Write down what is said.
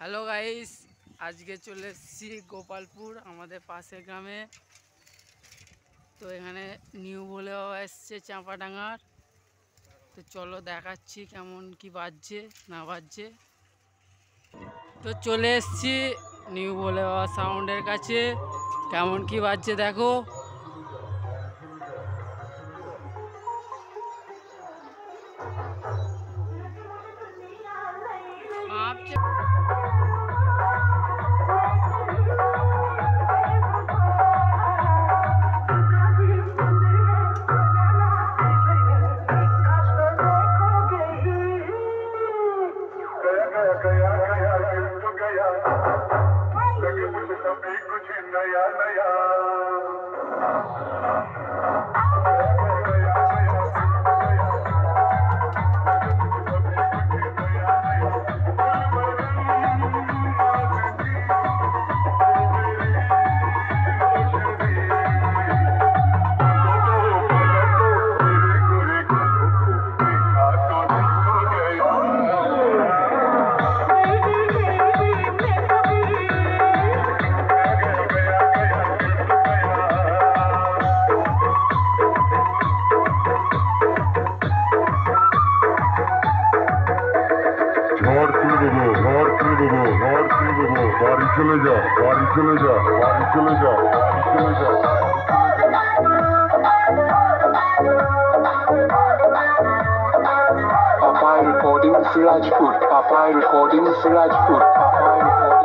Hello guys, আজকে চলে এসেছি গোপালপুর আমাদের পাশের গ্রামে। তো এখানে নিউ বলে এসছে চাঁপাডাঙ্গার। তো চলো দেখাচ্ছি কেমন কি বাজছে না বাজছে। তো চলে এসছি নিউ বলে সাউন্ডের কাছে, কেমন কি বাজছে দেখো। বাড়ি চলে যা, বাড়ি চলে যা, বাড়ি চলে যা, বাড়ি চলে যা। Papai recording Sirajpur, Papai recording Sirajpur, Papai recording